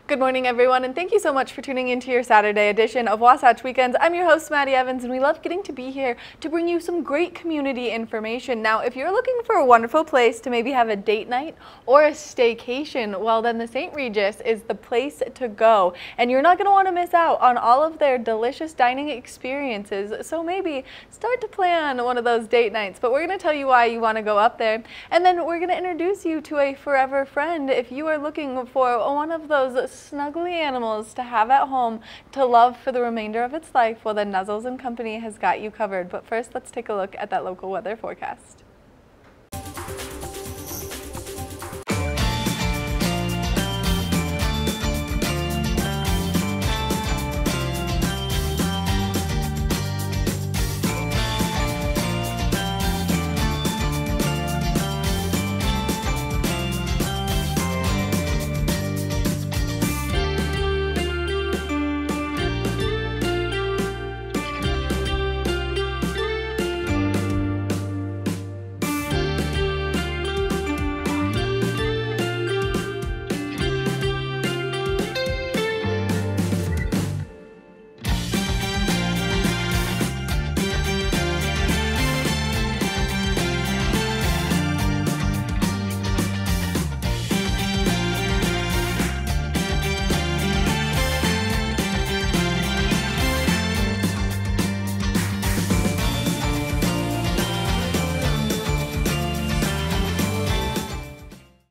Good morning, everyone, and thank you so much for tuning into your Saturday edition of Wasatch Weekends. I'm your host, Maddie Evans, and we love getting to be here to bring you some great community information. Now, if you're looking for a wonderful place to maybe have a date night or a staycation, well, then the St. Regis is the place to go. And you're not going to want to miss out on all of their delicious dining experiences. So maybe start to plan one of those date nights. But we're going to tell you why you want to go up there. And then we're going to introduce you to a forever friend if you are looking for one of those snuggly animals to have at home to love for the remainder of its life. Well, then Nuzzles and Company has got you covered. But first, let's take a look at that local weather forecast.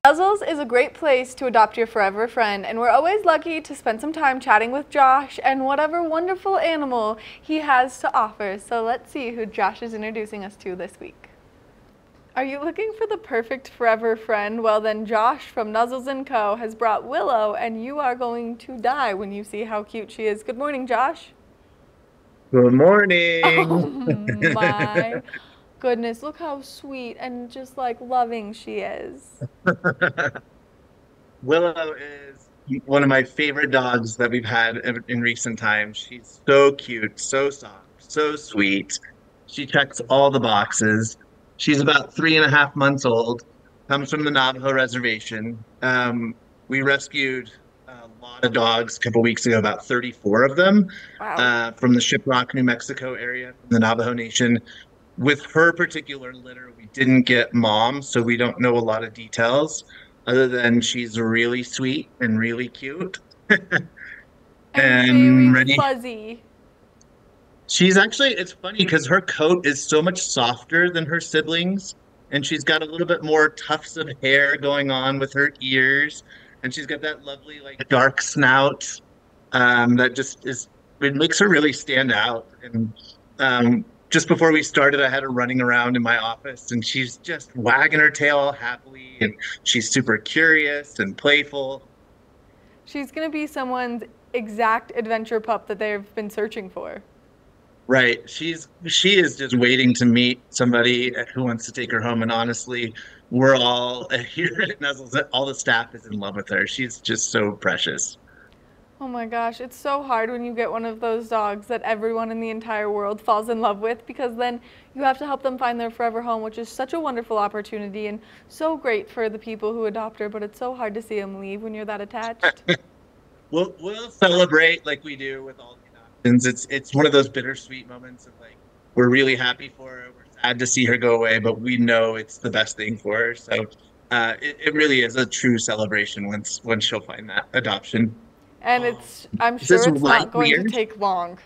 Nuzzles is a great place to adopt your forever friend, and we're always lucky to spend some time chatting with Josh and whatever wonderful animal he has to offer. So let's see who Josh is introducing us to this week. Are you looking for the perfect forever friend? Well, then Josh from Nuzzles & Co. has brought Willow, and you are going to die when you see how cute she is. Good morning, Josh. Good morning. Oh my goodness, look how sweet and just like loving she is. Willow is one of my favorite dogs that we've had in recent times. She's so cute, so soft, so sweet. She checks all the boxes. She's about 3.5 months old, comes from the Navajo reservation. We rescued a lot of dogs a couple weeks ago, about 34 of them, Wow. from the Shiprock, New Mexico area, from the Navajo Nation. With her particular litter, we didn't get mom, so we don't know a lot of details other than she's really sweet and really cute And and very ready. fuzzy. She's actually, it's funny because her coat is so much softer than her siblings, and she's got a little bit more tufts of hair going on with her ears, and she's got that lovely, like, dark snout that just is, it makes her really stand out. And just before we started, I had her running around in my office, and she's just wagging her tail happily, and she's super curious and playful. She's going to be someone's exact adventure pup that they've been searching for. Right. She is just waiting to meet somebody who wants to take her home. And honestly, we're all here at Nuzzles, all the staff is in love with her. She's just so precious. Oh my gosh, it's so hard when you get one of those dogs that everyone in the entire world falls in love with, because then you have to help them find their forever home, which is such a wonderful opportunity and so great for the people who adopt her, but it's so hard to see them leave when you're that attached. We'll celebrate like we do with all the adoptions. It's one of those bittersweet moments of, like, we're really happy for her. We're sad to see her go away, but we know it's the best thing for her. So it really is a true celebration once she'll find that adoption. And Oh, I'm is this sure it's light not going to weird? take long.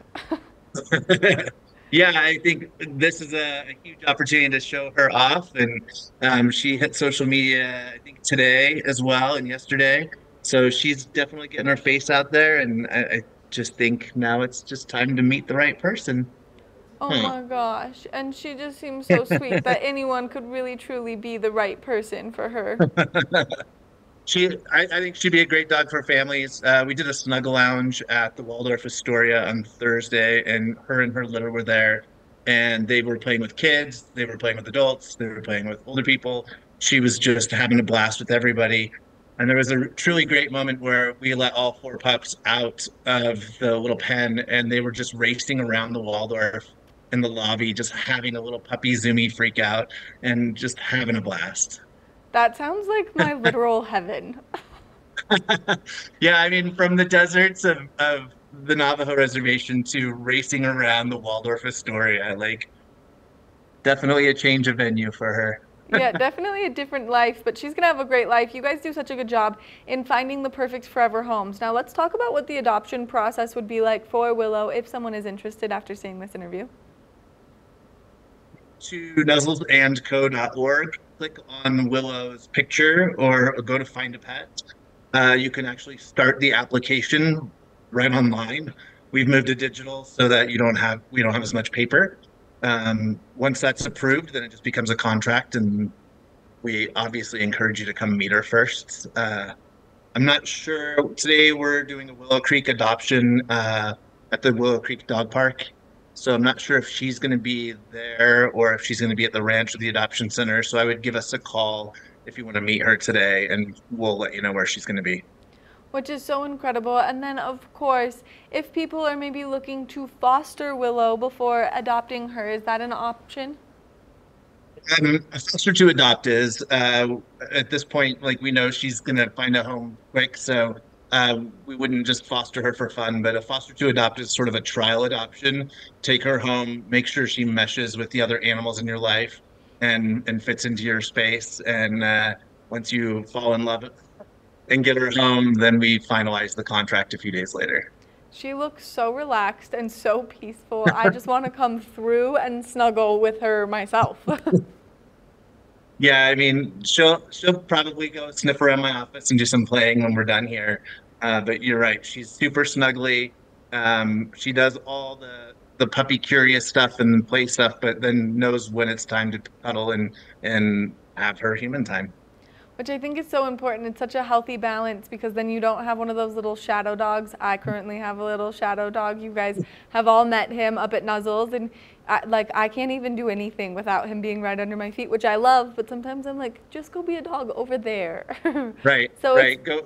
Yeah, I think this is a huge opportunity to show her off, and she hit social media, I think, today as well and yesterday. So she's definitely getting her face out there, and I just think now it's just time to meet the right person. Oh Huh. my gosh. And she just seems so sweet that anyone could really truly be the right person for her. I think she'd be a great dog for families. We did a snuggle lounge at the Waldorf Astoria on Thursday, and her litter were there, and they were playing with kids, they were playing with adults, they were playing with older people. She was just having a blast with everybody. And there was a truly great moment where we let all four pups out of the little pen, and they were just racing around the Waldorf in the lobby, just having a little puppy zoomy freak out and just having a blast. That sounds like my literal heaven. Yeah, I mean, from the deserts of the Navajo reservation to racing around the Waldorf Astoria, like definitely a change of venue for her. Yeah, definitely a different life, but she's going to have a great life. You guys do such a good job in finding the perfect forever homes. Now, let's talk about what the adoption process would be like for Willow if someone is interested after seeing this interview. To nuzzlesandco.org, click on Willow's picture or go to Find a Pet. You can actually start the application right online. We've moved to digital so that we don't have as much paper. Once that's approved, then it just becomes a contract, and we obviously encourage you to come meet her first. I'm not sure. Today we're doing a Willow Creek adoption at the Willow Creek Dog Park. So I'm not sure if she's going to be there or if she's going to be at the ranch or the adoption center. So I would give us a call if you want to meet her today, and we'll let you know where she's going to be. Which is so incredible. And then, of course, if people are maybe looking to foster Willow before adopting her, is that an option? A foster to adopt is at this point, like we know she's gonna find a home quick, so we wouldn't just foster her for fun. But a foster to adopt is sort of a trial adoption. Take her home, make sure she meshes with the other animals in your life, and fits into your space. And once you fall in love and get her home, then we finalize the contract a few days later. She looks so relaxed and so peaceful. I just want to come through and snuggle with her myself. Yeah, I mean, she'll probably go sniff around my office and do some playing when we're done here. But you're right, she's super snuggly. She does all the puppy curious stuff and play stuff, but then knows when it's time to cuddle and have her human time. Which I think is so important. It's such a healthy balance because then you don't have one of those little shadow dogs. I currently have a little shadow dog. You guys have all met him up at Nuzzles, and I can't even do anything without him being right under my feet, which I love, but sometimes I'm like, just go be a dog over there. Right, So right. Go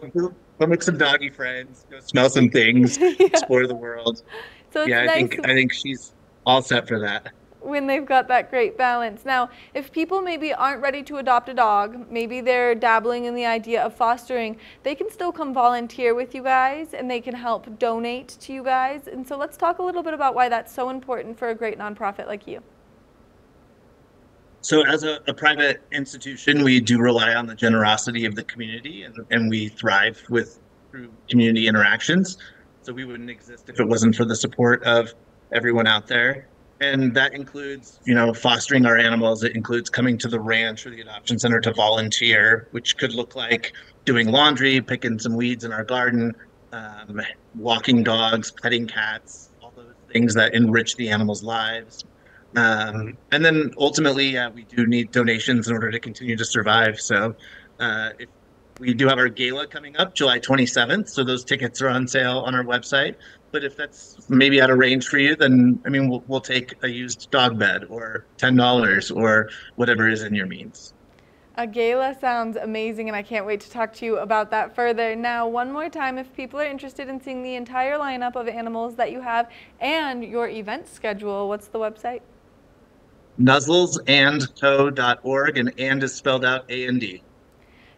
make some doggy friends, go smell some things, yeah. explore the world. So it's Yeah, nice I think she's all set for that. when they've got that great balance. Now, if people maybe aren't ready to adopt a dog, maybe they're dabbling in the idea of fostering, they can still come volunteer with you guys and they can help donate to you guys. And so let's talk a little bit about why that's so important for a great nonprofit like you. So as a private institution, we do rely on the generosity of the community, and we thrive through community interactions. So we wouldn't exist if it wasn't for the support of everyone out there. And that includes, fostering our animals. It includes coming to the ranch or the adoption center to volunteer, which could look like doing laundry, picking some weeds in our garden, walking dogs, petting cats, all those things that enrich the animals' lives. And then ultimately, yeah, we do need donations in order to continue to survive. So if we do have our gala coming up July 27th. So those tickets are on sale on our website. But if that's maybe out of range for you, then I mean, we'll take a used dog bed or $10 or whatever is in your means. A gala sounds amazing, and I can't wait to talk to you about that further. Now, one more time, if people are interested in seeing the entire lineup of animals that you have and your event schedule, what's the website? Nuzzlesandco.org, and is spelled out A-N-D.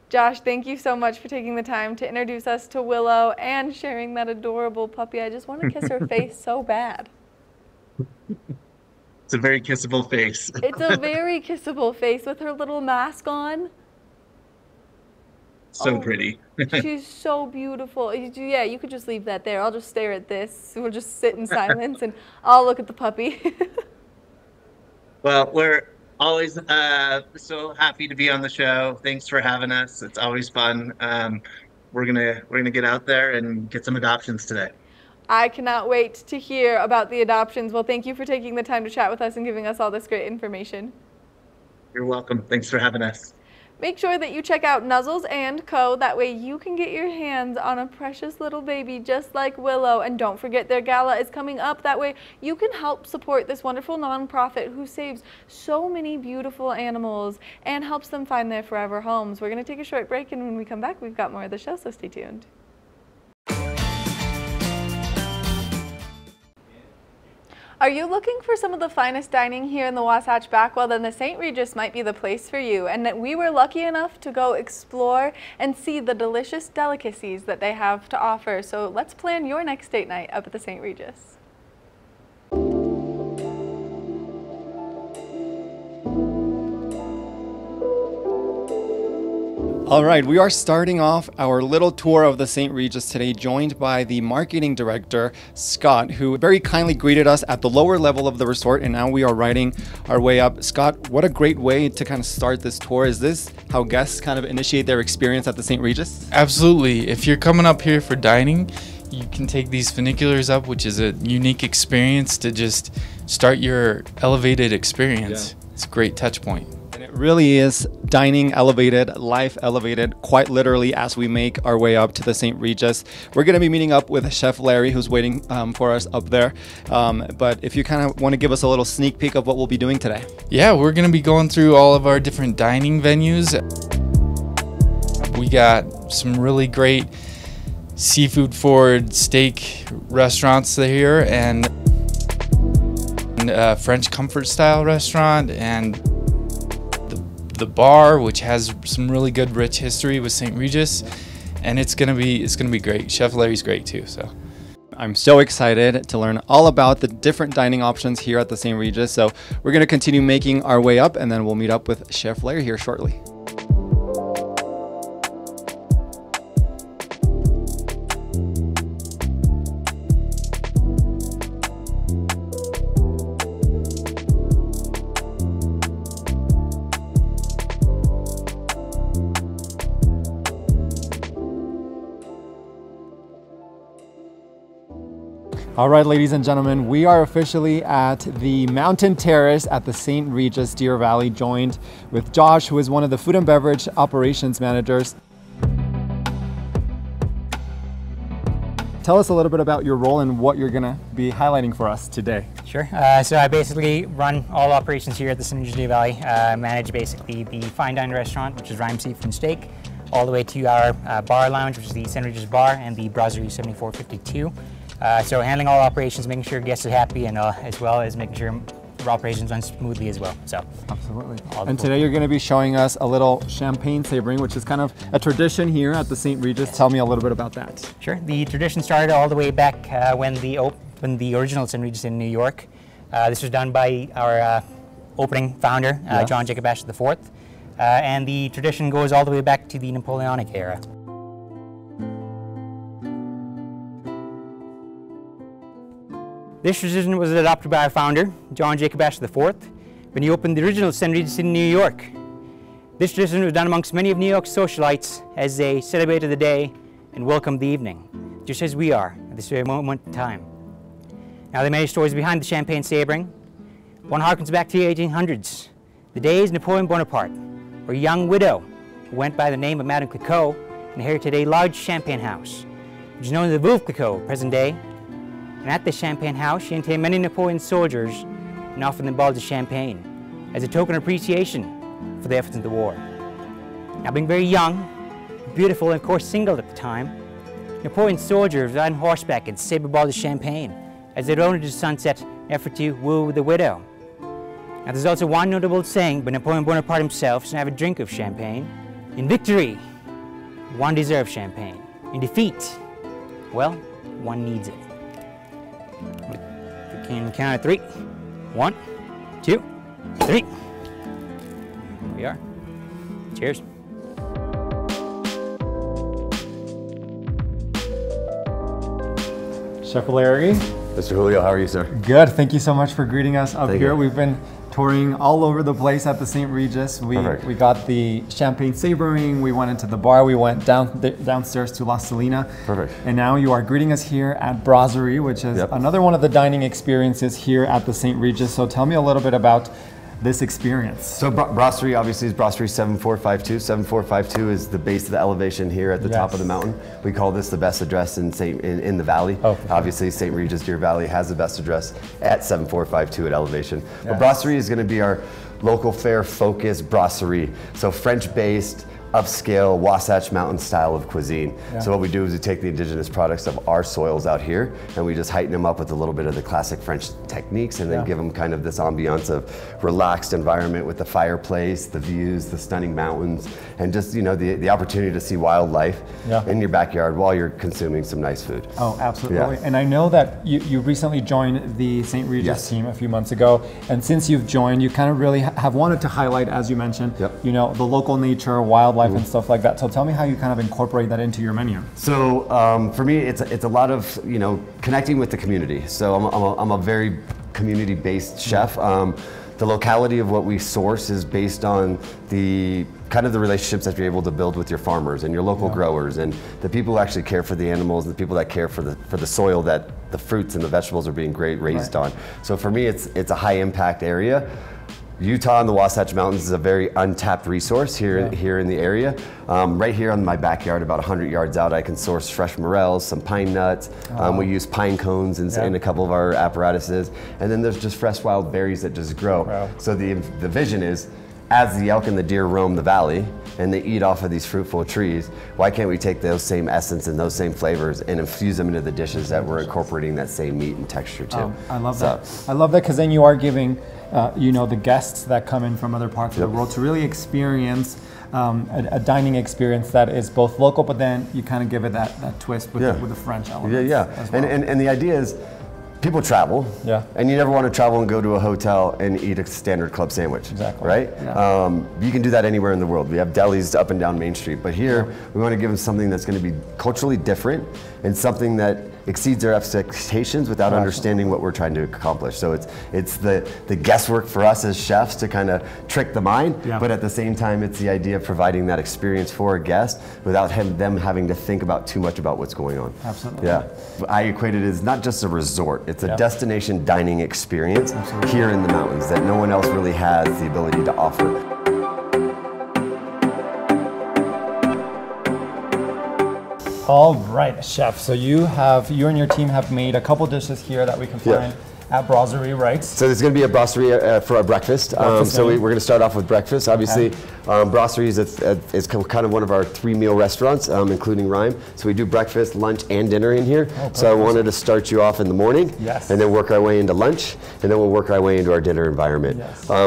Josh, thank you so much for taking the time to introduce us to Willow and sharing that adorable puppy. I just want to kiss her face so bad. It's a very kissable face. It's a very kissable face with her little mask on. So pretty. She's so beautiful. Yeah, you could just leave that there. I'll just stare at this. We'll just sit in silence and I'll look at the puppy. Well, we're always so happy to be on the show. Thanks for having us. It's always fun. We're gonna get out there and get some adoptions today. I cannot wait to hear about the adoptions. Well, thank you for taking the time to chat with us and giving us all this great information. You're welcome. Thanks for having us. Make sure that you check out Nuzzles and Co. That way you can get your hands on a precious little baby just like Willow. And don't forget their gala is coming up. That way you can help support this wonderful nonprofit who saves so many beautiful animals and helps them find their forever homes. We're going to take a short break, and when we come back, we've got more of the show, so stay tuned. Are you looking for some of the finest dining here in the Wasatch Back? Well, then the St. Regis might be the place for you. And we were lucky enough to go explore and see the delicious delicacies that they have to offer. So let's plan your next date night up at the St. Regis. All right, we are starting off our little tour of the St. Regis today, joined by the marketing director, Scott, who very kindly greeted us at the lower level of the resort, and now we are riding our way up. Scott, what a great way to kind of start this tour. Is this how guests kind of initiate their experience at the St. Regis? Absolutely. If you're coming up here for dining, you can take these funiculars up, which is a unique experience to just start your elevated experience. Yeah. It's a great touch point. And it really is dining elevated, life elevated, quite literally, as we make our way up to the St. Regis. We're going to be meeting up with Chef Larry, who's waiting for us up there. But if you kind of want to give us a little sneak peek of what we'll be doing today. Yeah, we're going to be going through all of our different dining venues. We got some really great seafood forward steak restaurants here, and a French comfort style restaurant, and the bar, which has some really good rich history with St. Regis, and it's gonna be great. Chef Larry's great too. So I'm so excited to learn all about the different dining options here at the St. Regis. So we're gonna continue making our way up, and then we'll meet up with Chef Larry here shortly. All right, ladies and gentlemen, we are officially at the Mountain Terrace at the St. Regis Deer Valley, joined with Josh, who is one of the food and beverage operations managers. Tell us a little bit about your role and what you're gonna be highlighting for us today. Sure. So I basically run all operations here at the St. Regis Deer Valley, manage basically the fine dining restaurant, which is Rhyme Seafood and Steak, all the way to our bar lounge, which is the St. Regis Bar, and the Brasserie 7452. So handling all operations, making sure guests are happy, and as well as making sure our operations run smoothly as well. So absolutely. And today you're going to be showing us a little champagne savoring, which is kind of a tradition here at the St. Regis. Tell me a little bit about that. Sure. The tradition started all the way back when the original St. Regis in New York. This was done by our opening founder, John Jacob Astor IV, and the tradition goes all the way back to the Napoleonic era. This tradition was adopted by our founder, John Jacob Astor IV, when he opened the original St. Regis in New York. This tradition was done amongst many of New York's socialites as they celebrated the day and welcomed the evening, just as we are at this very moment in time. Now, there are many stories behind the champagne savoring. One harkens back to the 1800s, the days Napoleon Bonaparte, or a young widow who went by the name of Madame Clicquot, inherited a large champagne house, which is known as the Veuve Clicquot, present day. And at this champagne house, she entertained many Napoleon's soldiers and offered them bottles of champagne as a token of appreciation for their efforts in the war. Now, being very young, beautiful, and of course single at the time, Napoleon's soldiers were on horseback and saber bottles of champagne as they rode into the sunset in an effort to woo the widow. Now, there's also one notable saying by Napoleon Bonaparte himself: to have a drink of champagne. In victory, one deserves champagne. In defeat, well, one needs it. We can count at 3. 1, 2, 3. Here we are. Cheers. Chef Larry. Mr. Julio, how are you, sir? Good. Thank you so much for greeting us up Thank here. you. We've been touring all over the place at the St. Regis. We got the champagne savoring, we went into the bar, we went downstairs to La Salina. Perfect. And now you are greeting us here at Brasserie, which is another one of the dining experiences here at the St. Regis. So tell me a little bit about this experience. So Brasserie obviously is Brasserie 7452. 7452 is the base of the elevation here at the top of the mountain. We call this the best address in the valley. Oh, obviously St. Regis Deer Valley has the best address at 7452 at elevation. But Brasserie is going to be our local fare focused brasserie. So French based, upscale Wasatch Mountain style of cuisine. So what we do is we take the indigenous products of our soils out here and we just heighten them up with a little bit of the classic French techniques and then give them kind of this ambiance of relaxed environment with the fireplace, the views, the stunning mountains, and just, you know, the opportunity to see wildlife in your backyard while you're consuming some nice food. Oh, absolutely. And I know that you recently joined the St. Regis team a few months ago, and since you've joined, you kind of really have wanted to highlight, as you mentioned, you know, the local nature, wildlife, and stuff like that. So tell me how you kind of incorporate that into your menu. So for me, it's a lot of, you know, connecting with the community. So I'm a very community-based chef. The locality of what we source is based on the kind of the relationships that you're able to build with your farmers and your local growers and the people who actually care for the animals and the people that care for the soil that the fruits and the vegetables are being raised on. So for me, it's a high impact area. Utah and the Wasatch Mountains is a very untapped resource here in the area. Right here on my backyard, about 100 yards out, I can source fresh morels, some pine nuts. We use pine cones in a couple of our apparatuses. And then there's just fresh wild berries that just grow. So the vision is, as the elk and the deer roam the valley and they eat off of these fruitful trees, why can't we take those same essence and those same flavors and infuse them into the dishes that we're incorporating that same meat and texture to? I love that. I love that because then you are giving you know, the guests that come in from other parts of the world to really experience a dining experience that is both local, but then you kind of give it that twist with the French elements. As well. And the idea is, people travel, and you never want to travel and go to a hotel and eat a standard club sandwich, right? You can do that anywhere in the world. We have delis up and down Main Street, but here we want to give them something that's going to be culturally different and something that exceeds their expectations without understanding what we're trying to accomplish. So it's the guesswork for us as chefs to kind of trick the mind, but at the same time, it's the idea of providing that experience for a guest without them having to think about too much about what's going on. Absolutely. I equate it as not just a resort, it's a destination dining experience here in the mountains that no one else really has the ability to offer. All right, chef. So you and your team have made a couple dishes here that we can find at Brasserie, right? So there's going to be a brasserie for our breakfast. So we're going to start off with breakfast. Obviously, Brasserie is kind of one of our 3-meal restaurants, including Rhyme. So we do breakfast, lunch, and dinner in here. So I wanted to start you off in the morning, and then work our way into lunch, and then we'll work our way into our dinner environment.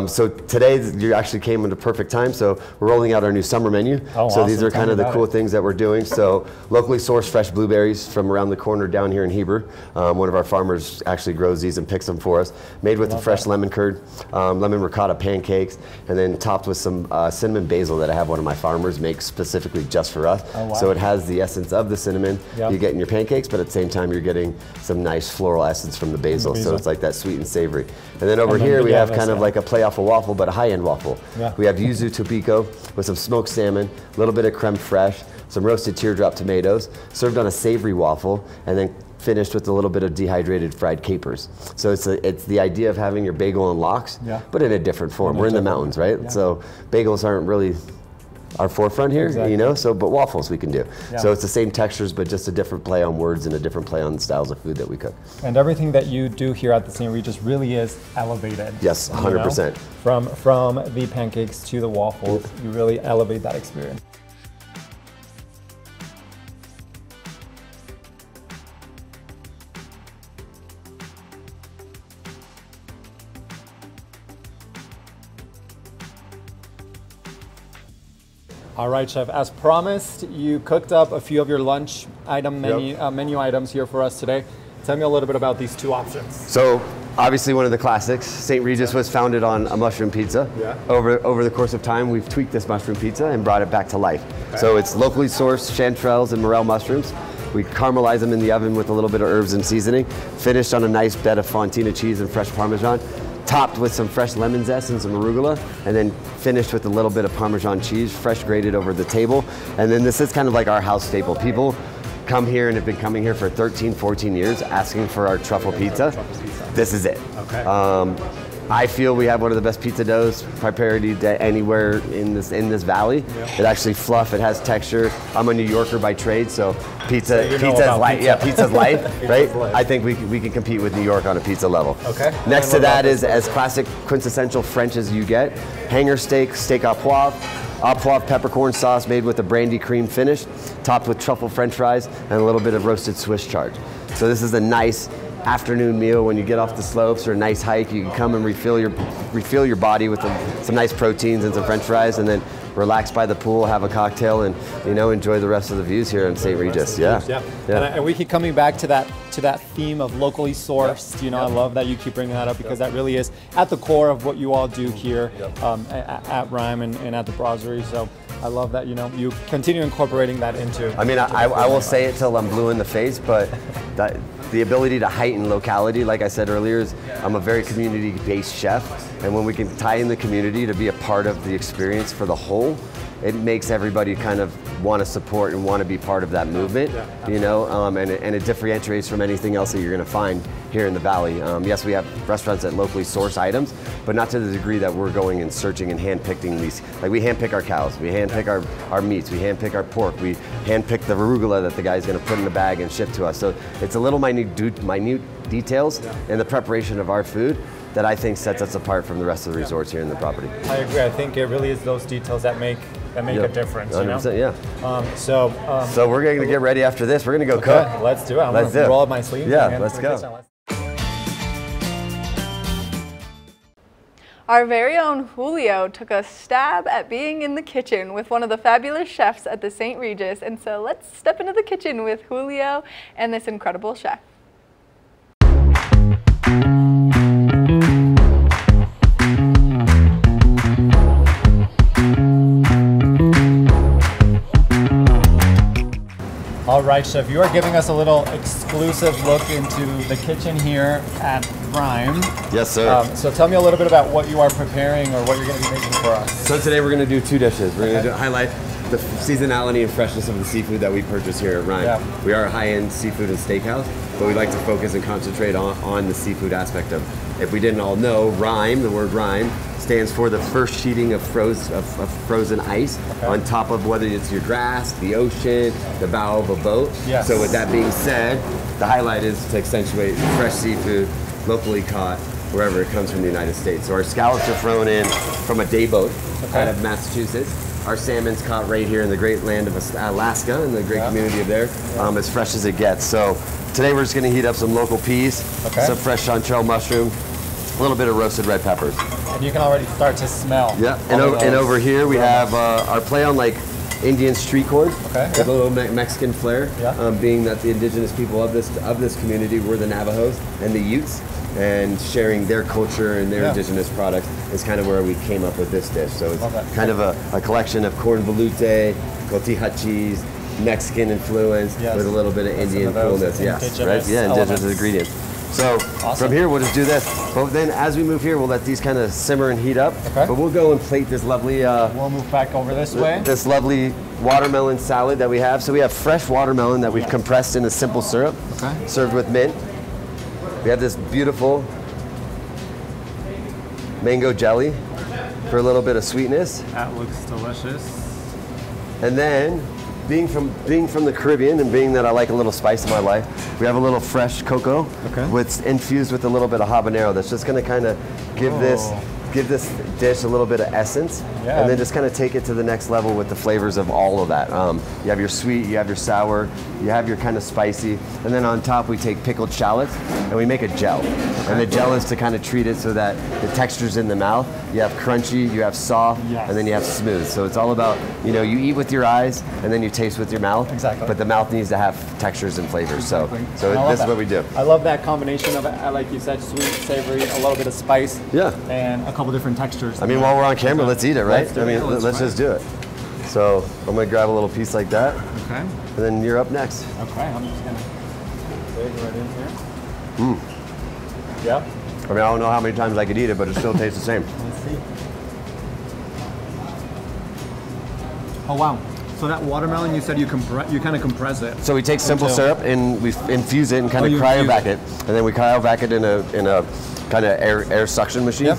So today, you actually came at a perfect time. So we're rolling out our new summer menu. So these are kind of the cool things that we're doing. So locally sourced fresh blueberries from around the corner down here in Heber. One of our farmers actually grows these and picks them for us. Made with the fresh lemon curd, lemon ricotta pancakes, and then topped with some cinnamon basil that I have one of my farmers make specifically just for us. So it has the essence of the cinnamon you get in your pancakes, but at the same time you're getting some nice floral essence from the basil. So it's like that sweet and savory. And then over here we have kind of like a play off a waffle, but a high-end waffle. We have yuzu topiko with some smoked salmon, a little bit of creme fraiche, some roasted teardrop tomatoes, served on a savory waffle, and then finished with a little bit of dehydrated fried capers. So it's the idea of having your bagel and lox, but in a different form. We're in the mountains, right? So bagels aren't really our forefront here, you know, but waffles we can do. So it's the same textures, but just a different play on words and a different play on the styles of food that we cook. And everything that you do here at the St. Regis really is elevated. Yes, 100%. From the pancakes to the waffles, you really elevate that experience. All right, Chef, as promised, you cooked up a few of your lunch menu items here for us today. Tell me a little bit about these two options. So, obviously one of the classics, St. Regis was founded on a mushroom pizza. Over the course of time, we've tweaked this mushroom pizza and brought it back to life. So it's locally sourced chanterelles and morel mushrooms. We caramelize them in the oven with a little bit of herbs and seasoning, finished on a nice bed of fontina cheese and fresh Parmesan, topped with some fresh lemon zest and some arugula, and then finished with a little bit of Parmesan cheese, fresh grated over the table. And then this is kind of like our house staple. People come here and have been coming here for 13, 14 years asking for our truffle pizza. This is it. I feel we have one of the best pizza doughs prepared anywhere in this valley. It actually fluff, it has texture. I'm a New Yorker by trade, so pizza's life. Yeah, pizza's life, right? I think we can compete with New York on a pizza level. Next to that is as classic quintessential French as you get. Hanger steak, steak au poivre, au poivre peppercorn sauce made with a brandy cream finish, topped with truffle French fries and a little bit of roasted Swiss chard. So this is a nice afternoon meal when you get off the slopes or a nice hike. You can come and refill your body with some nice proteins and some French fries, and then relax by the pool, have a cocktail, and enjoy the rest of the views here in St. Regis. Yeah. And we keep coming back to that theme of locally sourced. I love that you keep bringing that up, because that really is at the core of what you all do here at Rhyme and at the brasserie. So I love that you continue incorporating that into. I mean, I will say it till I'm blue in the face, but the ability to heighten locality, like I said earlier, is I'm a very community-based chef, and when we can tie in the community to be a part of the experience for the whole, it makes everybody kind of want to support and want to be part of that movement, and it differentiates from anything else that you're going to find here in the Valley. Yes, we have restaurants that locally source items, but not to the degree that we're going and searching and hand-picking these. Like, we hand-pick our cows, we hand-pick our meats, we hand-pick our pork, we hand-pick the arugula that the guy's going to put in a bag and ship to us. So it's a little minute details in the preparation of our food that I think sets us apart from the rest of the resorts here in the property. I agree. I think it really is those details that make a difference. 100%, yeah. So we're going to get ready after this. We're going to go cook. Let's do it. I'm going to roll up my sleeves. Yeah, let's go. Our very own Julio took a stab at being in the kitchen with one of the fabulous chefs at the St. Regis, and so let's step into the kitchen with Julio and this incredible chef. All right, Chef, you are giving us a little exclusive look into the kitchen here at Rhyme. Yes, sir. So tell me a little bit about what you are preparing or what you're going to be making for us. So today we're going to do two dishes. We're going to highlight the seasonality and freshness of the seafood that we purchase here at Rhyme. Yeah. We are a high-end seafood and steakhouse, but we like to focus and concentrate on the seafood aspect of. If we didn't all know, Rhyme, the word Rhyme, stands for the first sheeting of frozen ice on top of whether it's your grass, the ocean, the bow of a boat. Yes. So with that being said, the highlight is to accentuate fresh seafood, locally caught, wherever it comes from the United States. So our scallops are thrown in from a day boat out of Massachusetts. Our salmon's caught right here in the great land of Alaska, in the great community of there, as fresh as it gets. So today we're just going to heat up some local peas, some fresh chanterelle mushroom, a little bit of roasted red peppers. And you can already start to smell. Yeah, and over here we have our play on like Indian street corn with a little Mexican flair, being that the indigenous people of this community were the Navajos and the Utes, and sharing their culture and their indigenous products is kind of where we came up with this dish. So it's kind of a collection of corn veloute, cotija cheese, Mexican influence with a little bit of Indian coolness. Yes, right? Yeah, indigenous ingredients. So from here we'll just do this. But then as we move here, we'll let these kind of simmer and heat up. But we'll go and plate this lovely. We'll move back over this way. This lovely watermelon salad that we have. So we have fresh watermelon that we've compressed in a simple syrup, served with mint. We have this beautiful mango jelly for a little bit of sweetness. That looks delicious. And then, being from the Caribbean and being that I like a little spice in my life, we have a little fresh cocoa infused with a little bit of habanero that's just going to kind of give this dish a little bit of essence, and then just kind of take it to the next level with the flavors of all of that. You have your sweet, you have your sour, you have your kind of spicy, and then on top we take pickled shallots and we make a gel. And the gel is to kind of treat it so that the texture's in the mouth. You have crunchy, you have soft, and then you have smooth. So it's all about, you eat with your eyes and then you taste with your mouth. Exactly. But the mouth needs to have textures and flavors. So this is what we do. I love that combination of, like you said, sweet, savory, a little bit of spice, and a couple different textures. I mean, while we're on camera, let's eat it, right? Let's just do it. So I'm gonna grab a little piece like that. Okay. And then you're up next. Okay, I'm just gonna dig right in here. Yep. I mean, I don't know how many times I could eat it, but it still tastes the same. Let's see. Oh wow. So that watermelon, you said you kind of compress it. So we take simple syrup and we infuse it and kind of cryovac it, and then we cryovac it in a kind of air suction machine.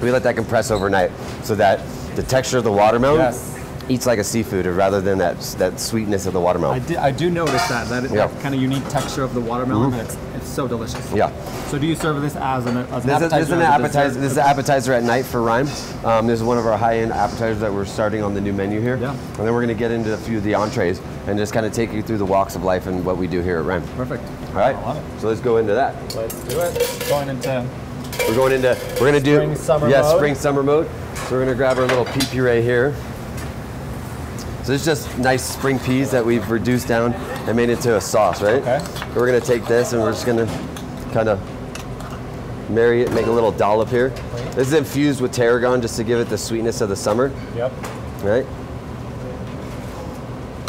We let that compress overnight so that the texture of the watermelon eats like a seafood rather than that sweetness of the watermelon. I do notice that Yeah. kind of unique texture of the watermelon, but it's so delicious. Yeah. So do you serve this as an appetizer? This is an appetizer. This is an appetizer at night for Rhyme. This is one of our high-end appetizers that we're starting on the new menu here. Yeah. And then we're going to get into a few of the entrees and just kind of take you through the walks of life and what we do here at Rhyme. Perfect. All right. I love it. So let's go into that. Let's do it. We're We're going to do spring, summer mode. spring summer mode. So we're going to grab our little pea puree here. So it's just nice spring peas that we've reduced down and made into a sauce, right? Okay. We're going to take this and we're just going to kind of marry it, make a little dollop here. This is infused with tarragon just to give it the sweetness of the summer, Yep. right?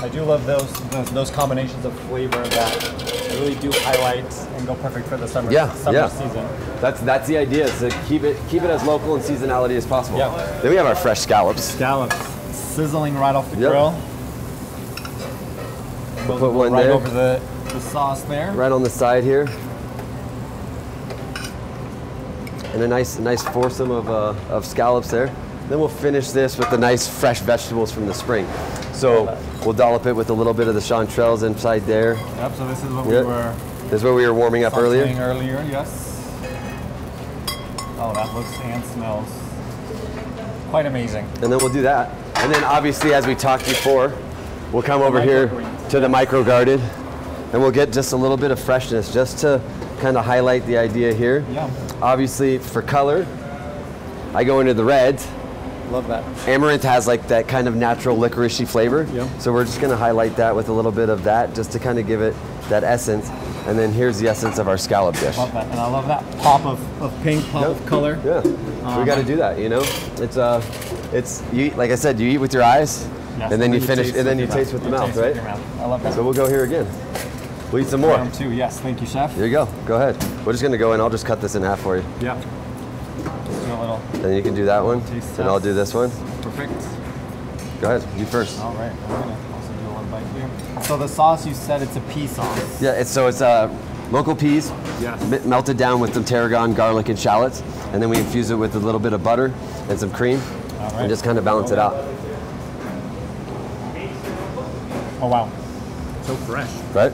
I do love those combinations of flavor that really do highlight and go perfect for the summer season. That's the idea, is to keep it as local and seasonality as possible. Yeah. Then we have our fresh scallops. Scallops sizzling right off the Yep. grill. We'll put one right there, over the sauce there. right on the side here. And a nice foursome of scallops there. Then we'll finish this with the nice fresh vegetables from the spring. So we'll dollop it with a little bit of the chanterelles inside there. Yep, so this is what Yep. we were This is where we were warming up earlier. earlier, yes. Oh, that looks and smells quite amazing. And then we'll do that. And then obviously, as we talked before, we'll come over here to the micro garden and we'll get just a little bit of freshness just to kind of highlight the idea here. Yeah. Obviously, for color, I go into the red. Love that. Amaranth has like that kind of natural licoricey flavor. Yep. So we're just going to highlight that with a little bit of that just to kind of give it that essence. And then here's the essence of our scallop dish. Love that. And I love that pop of pink, pop of color. Yeah. So we got to do that, you know? It's you eat, like I said, you eat with your eyes, Yes, and then you finish, taste and then you with taste with the mouth, right? I love that. So we'll go here again. We'll eat some more. Round 2, yes. Thank you, chef. Here you go. Go ahead. We're just gonna go in. I'll just cut this in half for you. Yeah. Just do a little And then you can do that one, taste and I'll test. do this one. Perfect. Go ahead. You first. All right. We're gonna also do a little bite here. So the sauce, you said it's a pea sauce. Yeah. It's local peas, Yes. melted down with some tarragon, garlic, and shallots, and then we infuse it with a little bit of butter and some cream, All right. and just kind of balance it out. Oh wow. So fresh. Right?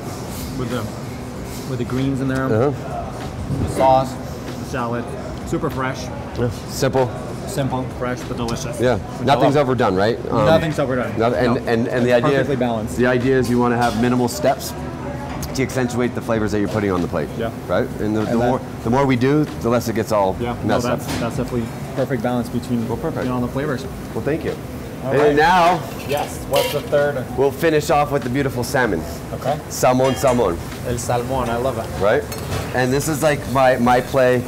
With the greens in there. Uh-huh. The sauce, the shallot. Super fresh. Yeah. Simple. Simple, fresh, but delicious. Yeah. Which I Nothing's love. overdone, right? Nothing's overdone. And No. the It's idea perfectly balanced. The idea is you want to have minimal steps to accentuate the flavors that you're putting on the plate. Yeah. Right? And the more we do, the less it gets all Yeah, no, messed up. that's definitely perfect balance between perfect. all the flavors. Well, thank you. All And right. now Yes. What's the third? we'll finish off with the beautiful salmon. Okay. Salmon. El salmon. I love it. Right? And this is like my play.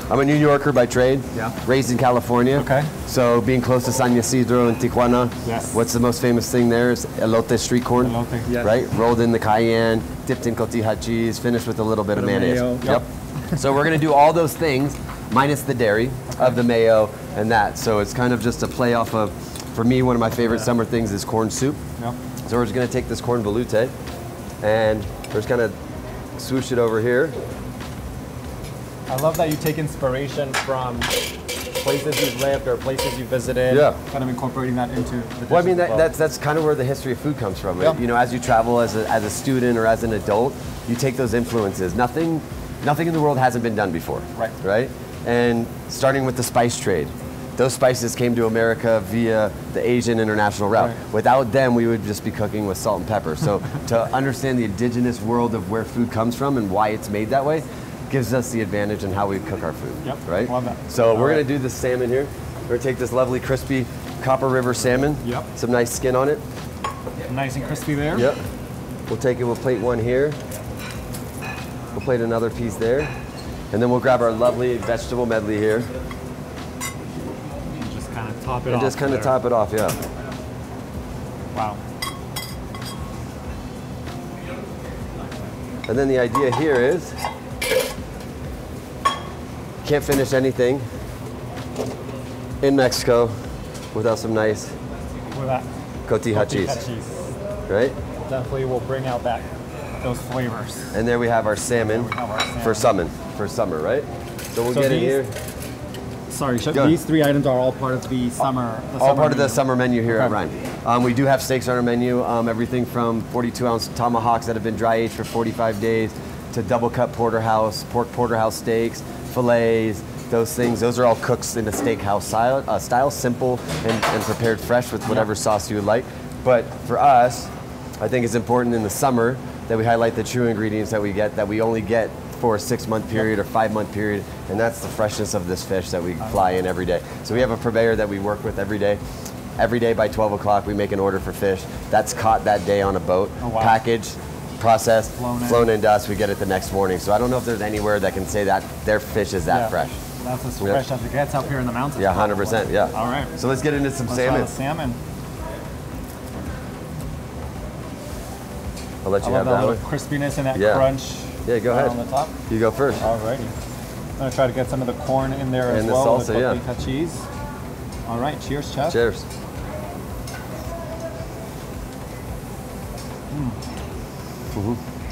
I'm a New Yorker by trade. Yeah. Raised in California. Okay. So being close to San Ysidro and Tijuana. Yes. What's the most famous thing there is elote street corn. Elote, yes. Right? Rolled in the cayenne, dipped in cotija cheese, finished with a little bit of mayonnaise. mayo, Yep. So we're gonna do all those things minus the dairy of the mayo and that. So it's kind of just a play off of, for me, one of my favorite summer things is corn soup. Yep. So we're just gonna take this corn veloute and we're just gonna swoosh it over here. I love that you take inspiration from places you've lived or places you visited. Yeah. Kind of incorporating that into the Well, I mean, dishes as well. that's kind of where the history of food comes from. Yeah. You know, as you travel as a student or as an adult, you take those influences. Nothing in the world hasn't been done before. Right. Right? And starting with the spice trade. Those spices came to America via the Asian international route. Right. Without them, we would just be cooking with salt and pepper. So to understand the indigenous world of where food comes from and why it's made that way gives us the advantage in how we cook our food. Yep. Right? Love that. So All we're right. going to do the salmon here. We're going to take this lovely crispy Copper River salmon. Yep. Some nice skin on it. Nice and crispy there. Yep. We'll plate one here. We'll plate another piece there. And then we'll grab our lovely vegetable medley here. And just kind of top it And off. just kind of there. top it off, yeah. Wow. And then the idea here is, can't finish anything in Mexico without some nice With that cotija cheese, right? definitely will bring out those flavors. And there we have our salmon we have our salmon. for summer, right? So we'll So get in these- here. Sorry, Chef, Go. these 3 items are all part of the summer. All part of the menu. summer menu here at Okay. Rhyme. We do have steaks on our menu, everything from 42-ounce tomahawks that have been dry aged for 45 days to double cut porterhouse, pork porterhouse steaks, fillets, those things. Those are all cooked in a steakhouse style, simple and prepared fresh with whatever sauce you would like. But for us, I think it's important in the summer that we highlight the true ingredients that we get, that we only get for a 6-month period or 5-month period, and that's the freshness of this fish that we fly in every day. So we have a purveyor that we work with every day. Every day by 12 o'clock we make an order for fish that's caught that day on a boat, packaged, processed, flown into us, we get it the next morning. So I don't know if there's anywhere that can say that their fish is that fresh. That's as fresh as it gets up here in the mountains. Yeah, 100%, yeah. All right. So let's get into some Let's salmon. try the salmon. I'll let you I have love that that one. little crispiness and that Yeah. crunch. Yeah, go ahead. On the top. You go first. Alrighty. I'm gonna try to get some of the corn in there as And the well. salsa, the yeah. paprika cheese. All right, cheers, Chef. Cheers.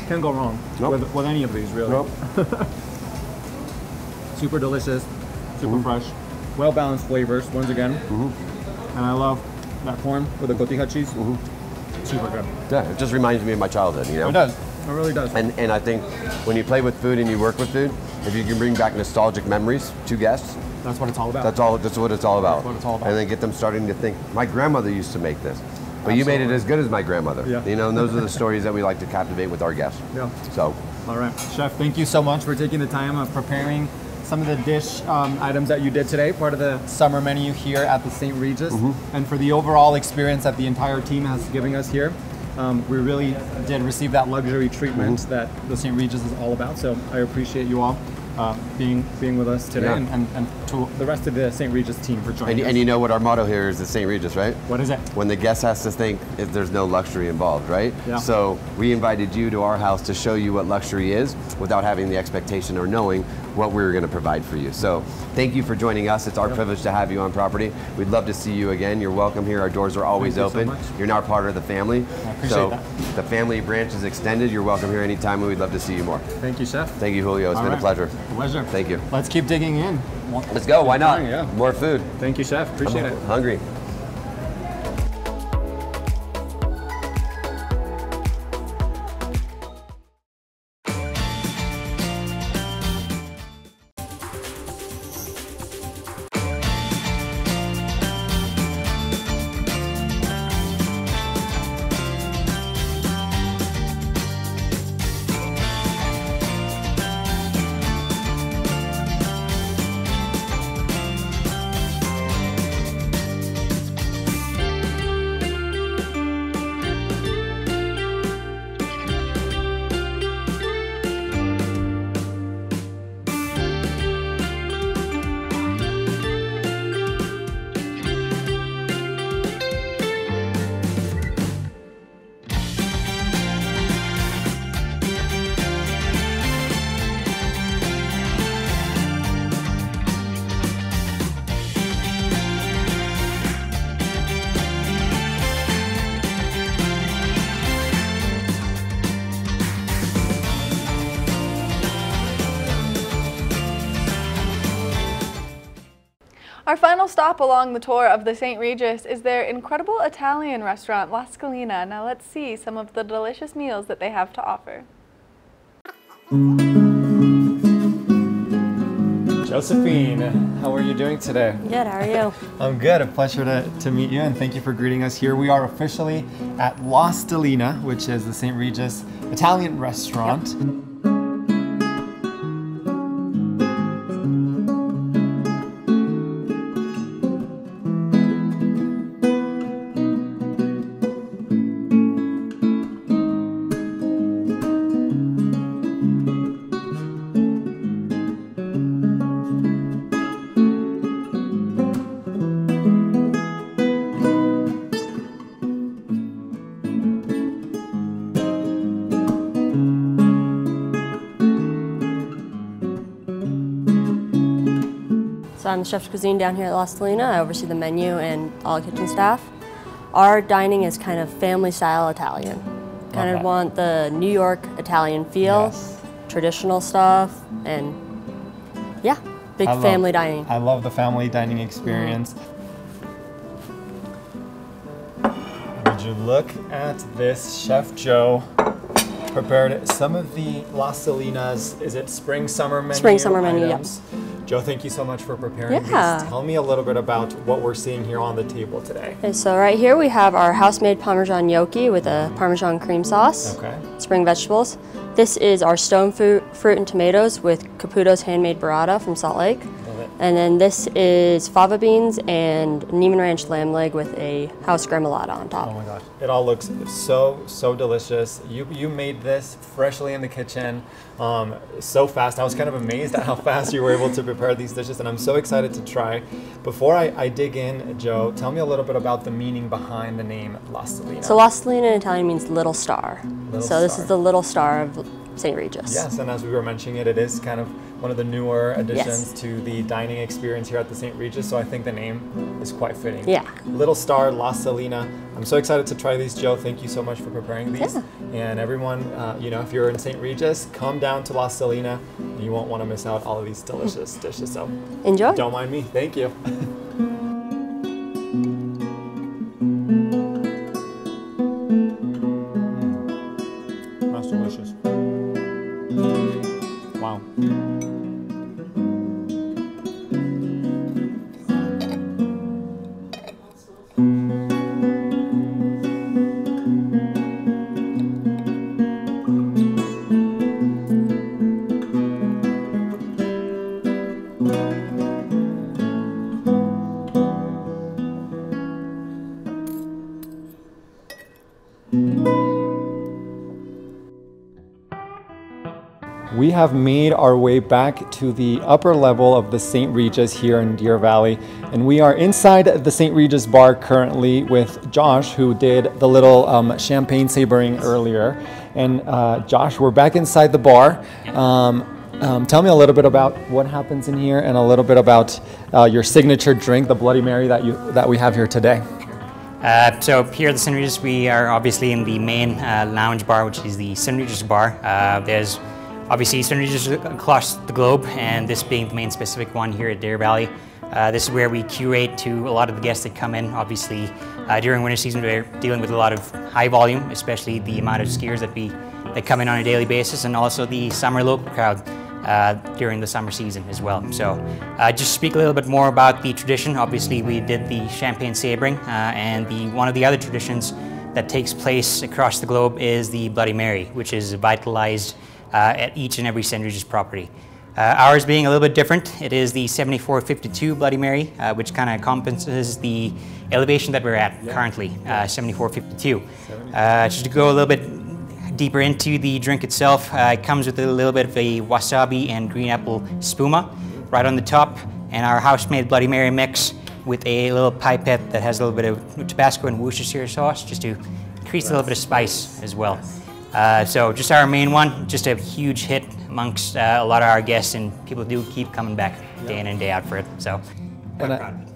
Can't go wrong Nope. with any of these, really. Nope. Super delicious, super fresh, well balanced flavors once again. And I love that corn with the cotija cheese. Super good. Yeah, it just reminds me of my childhood, you know? It does. It really does. And I think when you play with food and you work with food, if you can bring back nostalgic memories to guests, That's what it's all about. that's what it's all about. That's what it's all about. And then get them starting to think, my grandmother used to make this. But you made it as good as my grandmother. Yeah. You know, and those are the stories that we like to captivate with our guests. Yeah. So, All right, Chef, thank you so much for taking the time of preparing some of the dish items that you did today, part of the summer menu here at the St. Regis, and for the overall experience that the entire team has given us here. We really did receive that luxury treatment that the St. Regis is all about, so I appreciate you all being with us today, Yeah. and to the rest of the St. Regis team for joining us. and you know what our motto here is at St. Regis, right? What is it? When the guest has to think if there's no luxury involved, right? Yeah. So we invited you to our house to show you what luxury is without having the expectation or knowing what we were going to provide for you. So thank you for joining us. It's our privilege to have you on property. We'd love to see you again. You're welcome here. Our doors are always Thank you so open. much. You're now part of the family. I appreciate so that. the family branch is extended. You're welcome here anytime, and we'd love to see you more. Thank you, Chef. Thank you, Julio. It's All been a right. pleasure. Pleasure. Thank you. Let's keep digging in. Let's go. Why not? Yeah. More food. Thank you, Chef. Appreciate it. Hungry. Our final stop along the tour of the St. Regis is their incredible Italian restaurant, La Scalina. Now let's see some of the delicious meals that they have to offer. Josephine, how are you doing today? Good, how are you? I'm good. A pleasure to meet you, and thank you for greeting us here. We are officially at La Scalina, which is the St. Regis Italian restaurant. So I'm the chef's cuisine down here at La Scalina. I oversee the menu and all the kitchen staff. Our dining is kind of family style Italian. Kind Okay. of want the New York Italian feel, Yes. traditional stuff, and yeah. big family dining. I love the family dining experience. Would you look at this? Chef Joe prepared some of the Las Salinas, is it spring summer menu? Spring summer menu, items? yep. Joe, thank you so much for preparing Yeah. these. Tell me a little bit about what we're seeing here on the table today. Okay, so right here we have our house-made Parmesan gnocchi with a Parmesan cream sauce, Okay. spring vegetables. This is our stone fruit and tomatoes with Caputo's handmade burrata from Salt Lake. Love it. And then this is fava beans and Neiman Ranch lamb leg with a house gremolata on top. Oh my gosh, it all looks so delicious. You made this freshly in the kitchen, so fast. I was kind of amazed at how fast you were able to prepare these dishes, and I'm so excited to try. Before I dig in, Joe, tell me a little bit about the meaning behind the name Las Salinas. So Las Salinas in Italian means little star. Little This star. is the little star of St. Regis. Yes, and as we were mentioning it is kind of one of the newer additions to the dining experience here at the St. Regis, so I think the name is quite fitting. Yeah. Little Star, La Salina. I'm so excited to try these, Joe. Thank you so much for preparing these. Yeah. And everyone, if you're in St. Regis, come down to La Salina. You won't want to miss out all of these delicious dishes, so Enjoy. don't mind me. Thank you. That's delicious. Wow. We have made our way back to the upper level of the St. Regis here in Deer Valley, and we are inside the St. Regis bar currently with Josh, who did the little champagne sabering earlier. And Josh, we're back inside the bar. Tell me a little bit about what happens in here and a little bit about your signature drink, the Bloody Mary that we have here today. So here at the St. Regis, we are obviously in the main lounge bar, which is the St. Regis bar. There's obviously St. Regis across the globe, and this being the main specific one here at Deer Valley. This is where we curate to a lot of the guests that come in. Obviously, during winter season, we're dealing with a lot of high volume, especially the amount of skiers that come in on a daily basis, and also the summer local crowd during the summer season as well. So just speak a little bit more about the tradition. Obviously, we did the champagne sabering, and one of the other traditions that takes place across the globe is the Bloody Mary, which is vitalized at each and every St. Regis property. Ours being a little bit different, it is the 7452 Bloody Mary, which kind of compensates the elevation that we're at currently, 7452. Just to go a little bit deeper into the drink itself, it comes with a little bit of a wasabi and green apple spuma right on the top, and our house-made Bloody Mary mix with a little pipette that has a little bit of Tabasco and Worcestershire sauce, just to increase a little bit of spice as well. So just our main one, just a huge hit amongst a lot of our guests, and people do keep coming back day in and day out for it. So,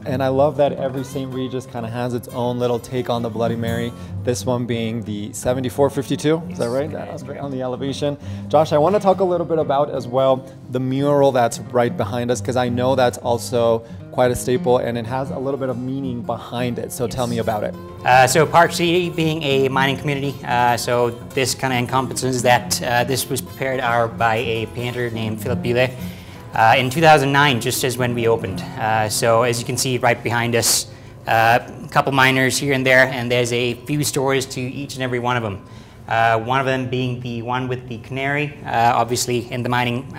and I love that every St. Regis kind of has its own little take on the Bloody Mary. This one being the 7452, is that right? That's right on the elevation. Josh, I want to talk a little bit about as well the mural that's right behind us, because I know that's also quite a staple and it has a little bit of meaning behind it. So tell me about it. So Park City being a mining community, so this kind of encompasses that. This was prepared by a painter named Philip Bile in 2009, just as when we opened. So as you can see right behind us, a couple miners here and there, and there's a few stories to each and every one of them. One of them being the one with the canary. Obviously in the mining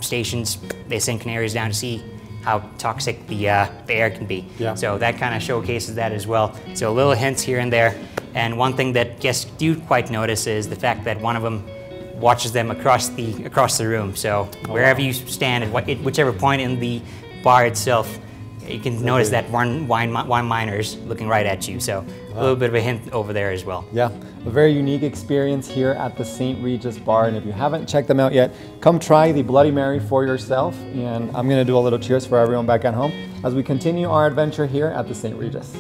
stations, they send canaries down to see how toxic the air can be. Yeah. So that kind of showcases that as well. So little hints here and there. And one thing that guests do quite notice is the fact that one of them watches them across the room. So wherever you stand, at whichever point in the bar itself, you can notice that one miner's looking right at you. So a little bit of a hint over there as well. Yeah, a very unique experience here at the St. Regis bar. And if you haven't checked them out yet, come try the Bloody Mary for yourself. And I'm gonna do a little cheers for everyone back at home as we continue our adventure here at the St. Regis.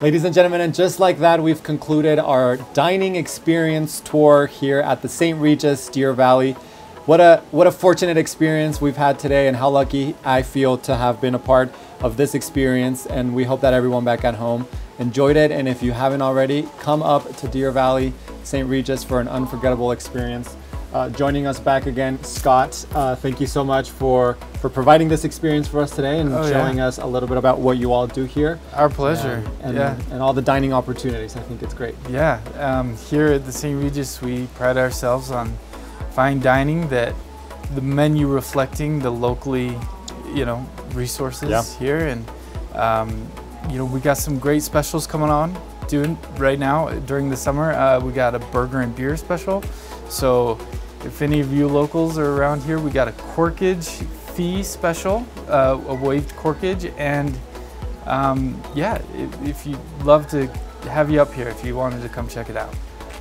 Ladies and gentlemen, and just like that, we've concluded our dining experience tour here at the St. Regis Deer Valley. What a fortunate experience we've had today, and how lucky I feel to have been a part of this experience. And we hope that everyone back at home enjoyed it. And if you haven't already, come up to Deer Valley, St. Regis for an unforgettable experience. Joining us back again, Scott, thank you so much for providing this experience for us today and showing us a little bit about what you all do here. Our pleasure. And all the dining opportunities. I think it's great. Yeah, here at the St. Regis, we pride ourselves on fine dining, that the menu reflecting the locally, resources here. And, we got some great specials coming on doing right now during the summer. We got a burger and beer special. So if any of you locals are around here, we got a corkage fee special, a waived corkage, and if you'd love to have you up here if you wanted to come check it out.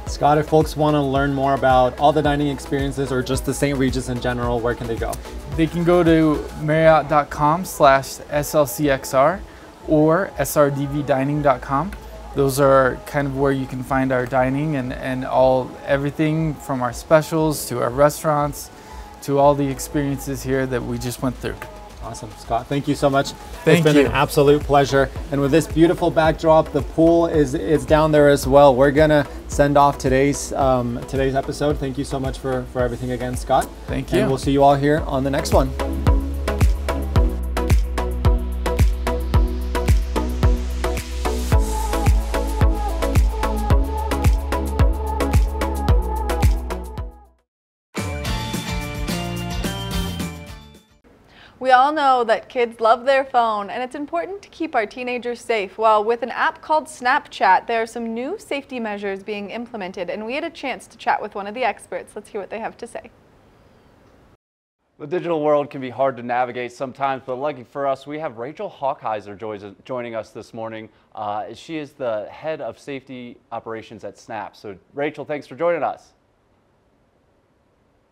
Scott, if folks want to learn more about all the dining experiences or just the St. Regis in general, where can they go? They can go to marriott.com/slcxr or srdvdining.com. Those are kind of where you can find our dining and everything from our specials to our restaurants to all the experiences here that we just went through. Awesome, Scott. Thank you so much. Thank you. It's been an absolute pleasure. And with this beautiful backdrop, the pool is down there as well. We're gonna send off today's episode. Thank you so much for everything again, Scott. Thank you. And we'll see you all here on the next one. We all know that kids love their phone, and it's important to keep our teenagers safe. Well, with an app called Snapchat, there are some new safety measures being implemented, and we had a chance to chat with one of the experts. Let's hear what they have to say. The digital world can be hard to navigate sometimes, but lucky for us, we have Rachel Hawkheiser joining us this morning. She is the head of safety operations at Snap. So Rachel, thanks for joining us.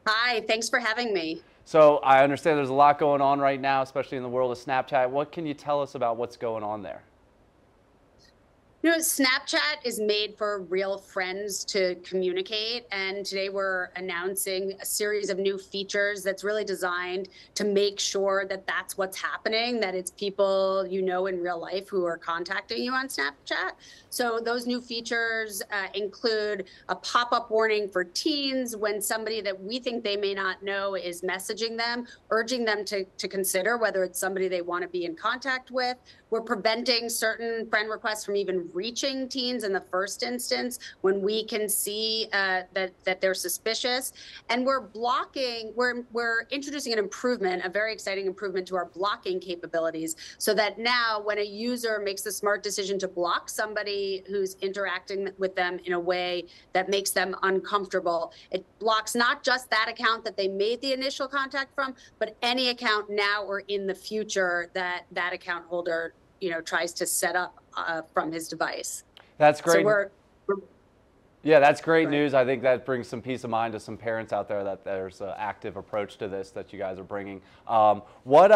Hi, thanks for having me. So I understand there's a lot going on right now, especially in the world of Snapchat. What can you tell us about what's going on there? Snapchat is made for real friends to communicate, and today we're announcing a series of new features that's really designed to make sure that that's what's happening, that it's people in real life who are contacting you on Snapchat. So those new features include a pop-up warning for teens when somebody that we think they may not know is messaging them, urging them to consider whether it's somebody they want to be in contact with. We're preventing certain friend requests from even reaching teens in the first instance when we can see that they're suspicious. And we're introducing an improvement, a very exciting improvement to our blocking capabilities, so that now when a user makes the smart decision to block somebody who's interacting with them in a way that makes them uncomfortable, it blocks not just that account that they made the initial contact from, but any account now or in the future that account holder tries to set up from his device. That's great. So yeah, that's great news. I think that brings some peace of mind to some parents out there that there's an active approach to this that you guys are bringing. What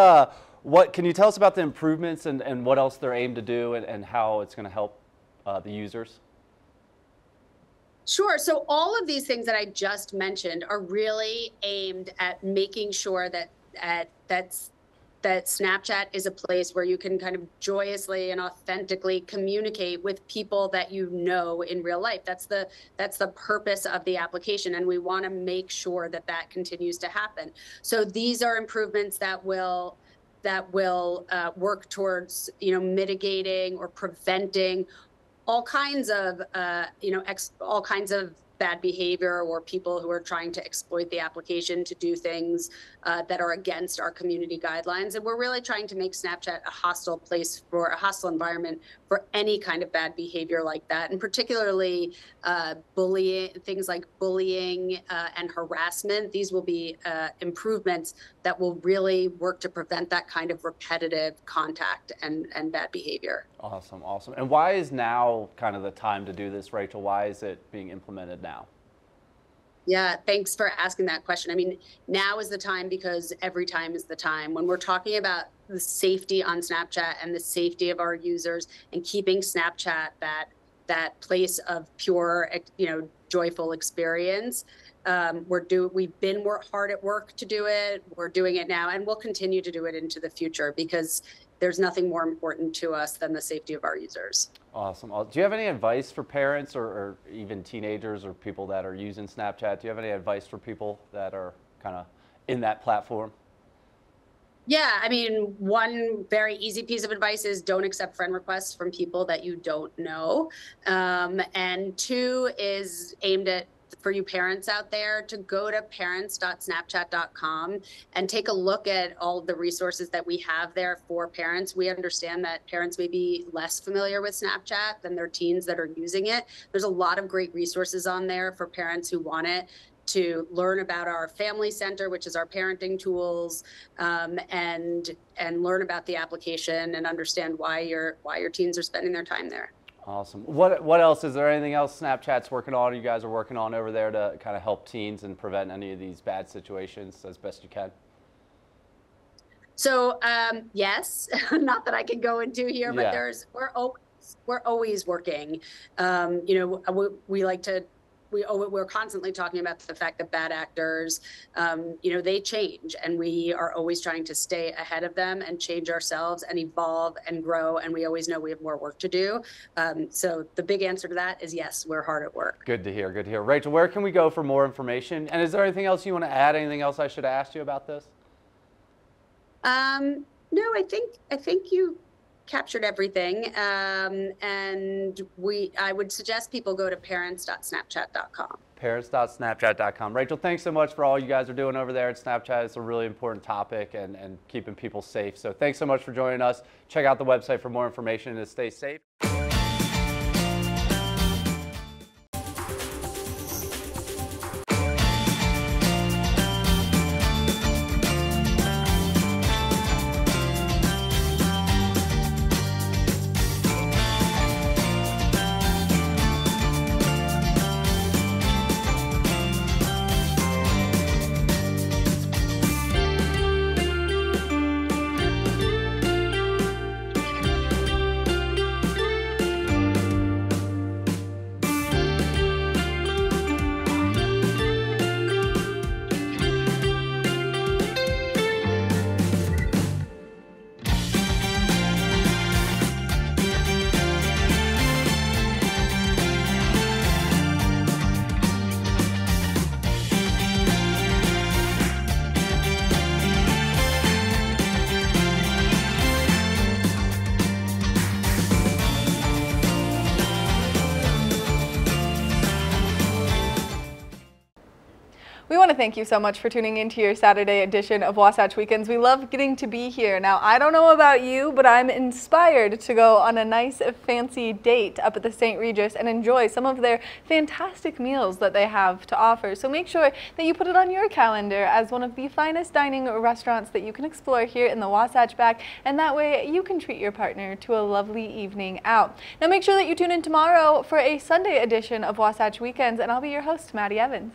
can you tell us about the improvements and what else they're aimed to do and how it's going to help the users? Sure. So all of these things that I just mentioned are really aimed at making sure that Snapchat is a place where you can kind of joyously and authentically communicate with people that you know in real life. That's the purpose of the application, and we want to make sure that continues to happen. So these are improvements that will work towards mitigating or preventing all kinds of bad behavior or people who are trying to exploit the application to do things that are against our community guidelines. And we're really trying to make Snapchat a hostile place for a hostile environment for any kind of bad behavior like that, and particularly things like bullying and harassment. These will be improvements that will really work to prevent that kind of repetitive contact and bad behavior. Awesome, awesome. And why is now kind of the time to do this, Rachel? Why is it being implemented now? Yeah, thanks for asking that question. I mean, now is the time because every time is the time. When we're talking about the safety on Snapchat and the safety of our users and keeping Snapchat that place of pure, joyful experience, we've been hard at work to do it. We're doing it now, and we'll continue to do it into the future because there's nothing more important to us than the safety of our users. Awesome. Do you have any advice for parents or even teenagers or people that are using Snapchat? Do you have any advice for people that are kind of in that platform? Yeah, I mean, one very easy piece of advice is don't accept friend requests from people that you don't know. And two is aimed at for you parents out there to go to parents.snapchat.com and take a look at all of the resources that we have there for parents. We understand that parents may be less familiar with Snapchat than their teens that are using it. There's a lot of great resources on there for parents who want it, to learn about our family center, which is our parenting tools, and learn about the application and understand why your teens are spending their time there. Awesome. What else? Is there anything else Snapchat's working on, you guys are working on over there to kind of help teens and prevent any of these bad situations as best you can? So yes, not that I can go into here, but we're always working. We like to. We're constantly talking about the fact that bad actors, they change, and we are always trying to stay ahead of them and change ourselves and evolve and grow. And we always know we have more work to do. So the big answer to that is yes, we're hard at work. Good to hear. Good to hear. Rachel, where can we go for more information? And is there anything else you want to add? Anything else I should have asked you about this? No, I think you captured everything, and I would suggest people go to parents.snapchat.com. Parents.snapchat.com. Rachel, thanks so much for all you guys are doing over there at Snapchat. It's a really important topic and keeping people safe. So thanks so much for joining us. Check out the website for more information and to stay safe. We want to thank you so much for tuning into your Saturday edition of Wasatch Weekends. We love getting to be here. Now, I don't know about you, but I'm inspired to go on a nice fancy date up at the St. Regis and enjoy some of their fantastic meals that they have to offer. So make sure that you put it on your calendar as one of the finest dining restaurants that you can explore here in the Wasatch Back, and that way you can treat your partner to a lovely evening out. Now make sure that you tune in tomorrow for a Sunday edition of Wasatch Weekends, and I'll be your host, Maddie Evans.